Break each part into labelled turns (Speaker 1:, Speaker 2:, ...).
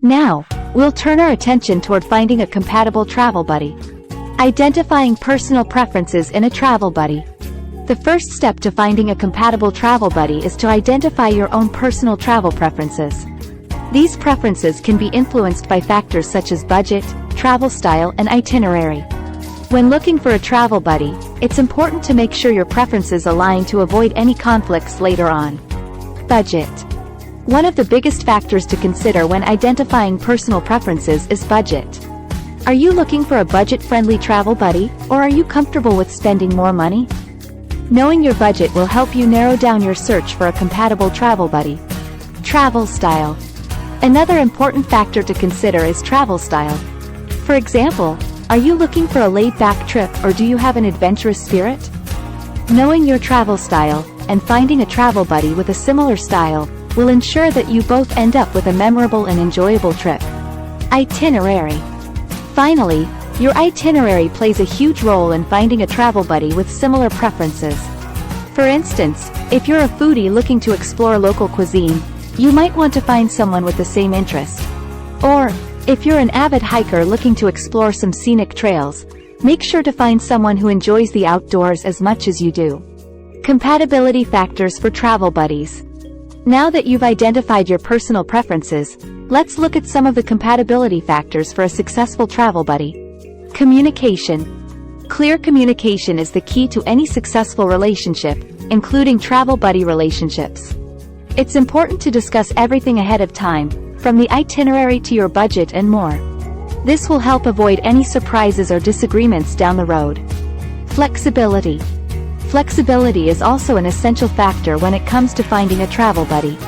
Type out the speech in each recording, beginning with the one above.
Speaker 1: Now, we'll turn our attention toward finding a compatible travel buddy. Identifying personal preferences in a travel buddy. The first step to finding a compatible travel buddy is to identify your own personal travel preferences. These preferences can be influenced by factors such as budget, travel style, and itinerary. When looking for a travel buddy, it's important to make sure your preferences align to avoid any conflicts later on. Budget. One of the biggest factors to consider when identifying personal preferences is budget. Are you looking for a budget-friendly travel buddy, or are you comfortable with spending more money? Knowing your budget will help you narrow down your search for a compatible travel buddy. Travel style. Another important factor to consider is travel style. For example, are you looking for a laid-back trip, or do you have an adventurous spirit? Knowing your travel style, and finding a travel buddy with a similar style, will ensure that you both end up with a memorable and enjoyable trip. Itinerary. Finally, your itinerary plays a huge role in finding a travel buddy with similar preferences. For instance, if you're a foodie looking to explore local cuisine, you might want to find someone with the same interest. Or, if you're an avid hiker looking to explore some scenic trails, make sure to find someone who enjoys the outdoors as much as you do. Compatibility factors for travel buddies. Now that you've identified your personal preferences, let's look at some of the compatibility factors for a successful travel buddy. Communication. Clear communication is the key to any successful relationship, including travel buddy relationships. It's important to discuss everything ahead of time, from the itinerary to your budget and more. This will help avoid any surprises or disagreements down the road. Flexibility. Flexibility is also an essential factor when it comes to finding a travel buddy.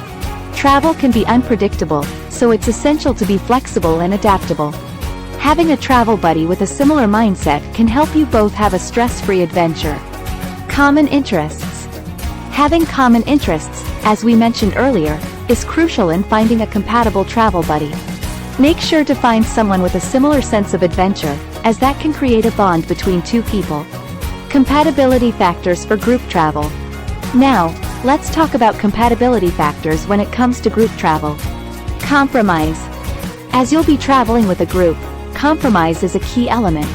Speaker 1: Travel can be unpredictable, so it's essential to be flexible and adaptable. Having a travel buddy with a similar mindset can help you both have a stress-free adventure. Common interests. Having common interests, as we mentioned earlier, is crucial in finding a compatible travel buddy. Make sure to find someone with a similar sense of adventure, as that can create a bond between two people. Compatibility factors for group travel. Now, let's talk about compatibility factors when it comes to group travel. Compromise. As you'll be traveling with a group, compromise is a key element.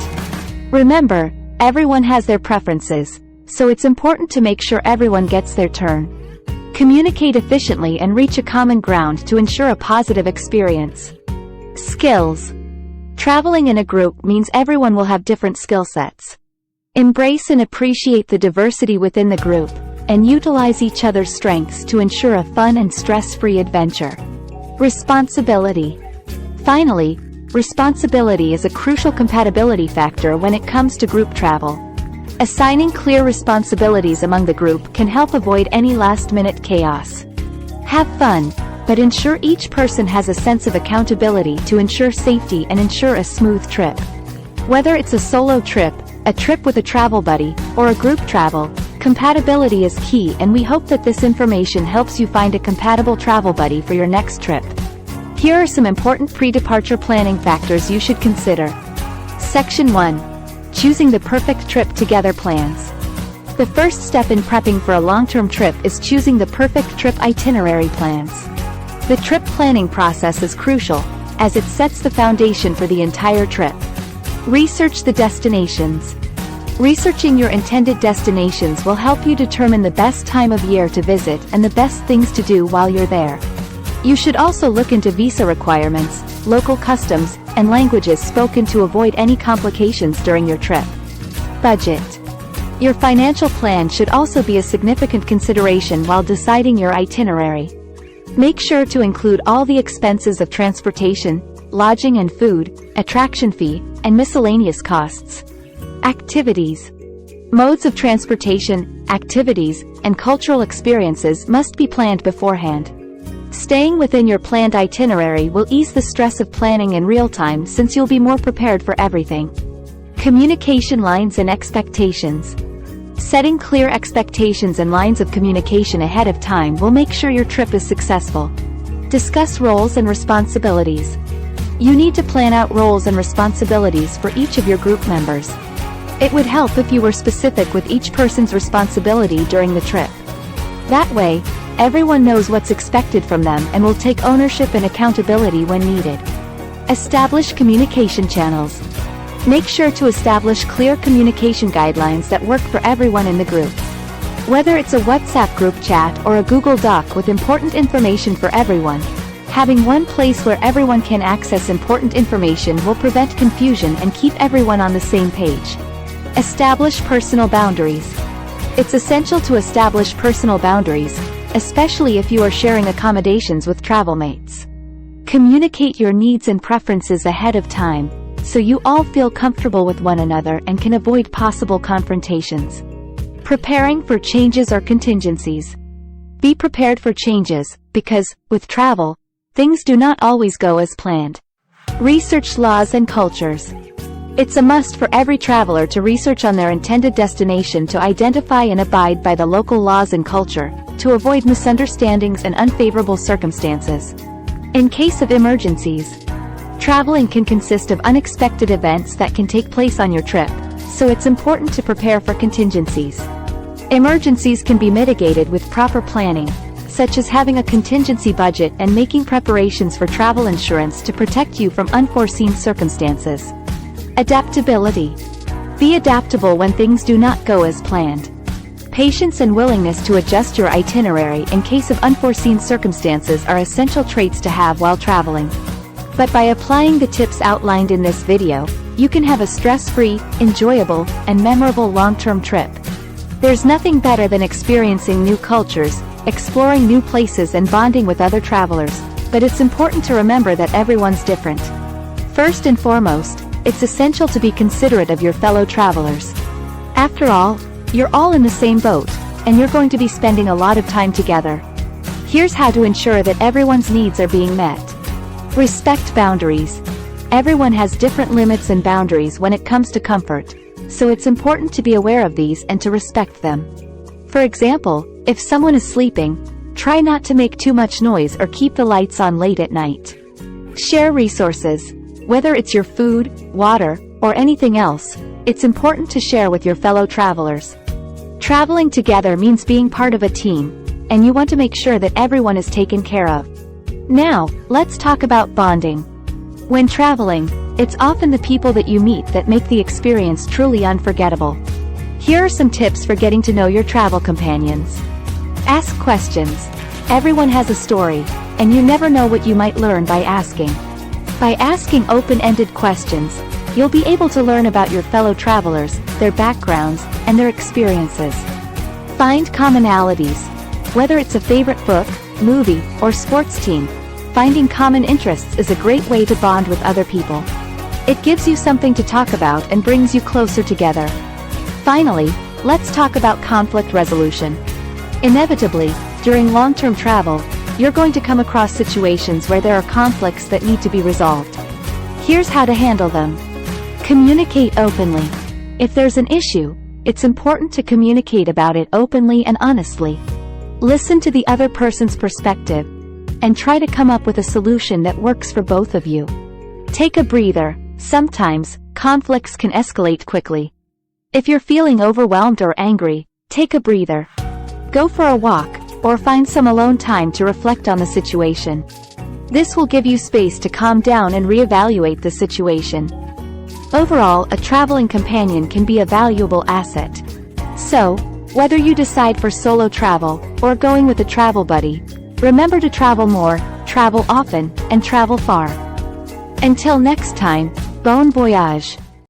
Speaker 1: Remember, everyone has their preferences, so it's important to make sure everyone gets their turn. Communicate efficiently and reach a common ground to ensure a positive experience. Skills. Traveling in a group means everyone will have different skill sets. Embrace and appreciate the diversity within the group, and utilize each other's strengths to ensure a fun and stress-free adventure. Responsibility. Finally, responsibility is a crucial compatibility factor when it comes to group travel. Assigning clear responsibilities among the group can help avoid any last-minute chaos. Have fun, but ensure each person has a sense of accountability to ensure safety and ensure a smooth trip. Whether it's a solo trip, a trip with a travel buddy, or a group travel, compatibility is key, and we hope that this information helps you find a compatible travel buddy for your next trip. Here are some important pre-departure planning factors you should consider. Section 1. Choosing the perfect trip together plans. The first step in prepping for a long-term trip is choosing the perfect trip itinerary plans. The trip planning process is crucial, as it sets the foundation for the entire trip. Research the destinations. Researching your intended destinations will help you determine the best time of year to visit and the best things to do while you're there. You should also look into visa requirements, local customs, and languages spoken to avoid any complications during your trip. Budget. Your financial plan should also be a significant consideration while deciding your itinerary. Make sure to include all the expenses of transportation, lodging and food, attraction fee, and miscellaneous costs. Activities. Modes of transportation, activities, and cultural experiences must be planned beforehand. Staying within your planned itinerary will ease the stress of planning in real time, since you'll be more prepared for everything. Communication lines and expectations. Setting clear expectations and lines of communication ahead of time will make sure your trip is successful. Discuss roles and responsibilities. You need to plan out roles and responsibilities for each of your group members. It would help if you were specific with each person's responsibility during the trip. That way, Everyone knows what's expected from them and will take ownership and accountability when needed. Establish communication channels. Make sure to establish clear communication guidelines that work for everyone in the group. Whether it's a WhatsApp group chat or a Google Doc with important information for everyone, having one place where everyone can access important information will prevent confusion and keep everyone on the same page. Establish personal boundaries. It's essential to establish personal boundaries, especially if you are sharing accommodations with travel mates. Communicate your needs and preferences ahead of time, so you all feel comfortable with one another and can avoid possible confrontations. Preparing for changes or contingencies. Be prepared for changes, because, with travel, things do not always go as planned. Research laws and cultures. It's a must for every traveler to research on their intended destination to identify and abide by the local laws and culture, to avoid misunderstandings and unfavorable circumstances. In case of emergencies, traveling can consist of unexpected events that can take place on your trip, so it's important to prepare for contingencies. Emergencies can be mitigated with proper planning, such as having a contingency budget and making preparations for travel insurance to protect you from unforeseen circumstances. Adaptability. Be adaptable when things do not go as planned. Patience and willingness to adjust your itinerary in case of unforeseen circumstances are essential traits to have while traveling. But by applying the tips outlined in this video, you can have a stress-free, enjoyable, and memorable long-term trip. There's nothing better than experiencing new cultures, exploring new places and bonding with other travelers, but it's important to remember that everyone's different. First and foremost, it's essential to be considerate of your fellow travelers. After all, you're all in the same boat, and you're going to be spending a lot of time together. Here's how to ensure that everyone's needs are being met. Respect boundaries. Everyone has different limits and boundaries when it comes to comfort, so it's important to be aware of these and to respect them. For example, if someone is sleeping, try not to make too much noise or keep the lights on late at night. Share resources. Whether it's your food, water, or anything else, it's important to share with your fellow travelers. Traveling together means being part of a team, and you want to make sure that everyone is taken care of. Now, let's talk about bonding. When traveling, it's often the people that you meet that make the experience truly unforgettable. Here are some tips for getting to know your travel companions. Ask questions. Everyone has a story, and you never know what you might learn by asking. By asking open-ended questions, you'll be able to learn about your fellow travelers, their backgrounds, and their experiences. Find commonalities. Whether it's a favorite book, movie, or sports team, finding common interests is a great way to bond with other people. It gives you something to talk about and brings you closer together. Finally, let's talk about conflict resolution. Inevitably, during long-term travel, you're going to come across situations where there are conflicts that need to be resolved. Here's how to handle them. Communicate openly. If there's an issue, it's important to communicate about it openly and honestly. Listen to the other person's perspective, and try to come up with a solution that works for both of you. Take a breather. Sometimes, conflicts can escalate quickly. If you're feeling overwhelmed or angry, take a breather. Go for a walk, or find some alone time to reflect on the situation. This will give you space to calm down and reevaluate the situation. Overall, a traveling companion can be a valuable asset. So, whether you decide for solo travel, or going with a travel buddy, remember to travel more, travel often, and travel far. Until next time, bon voyage!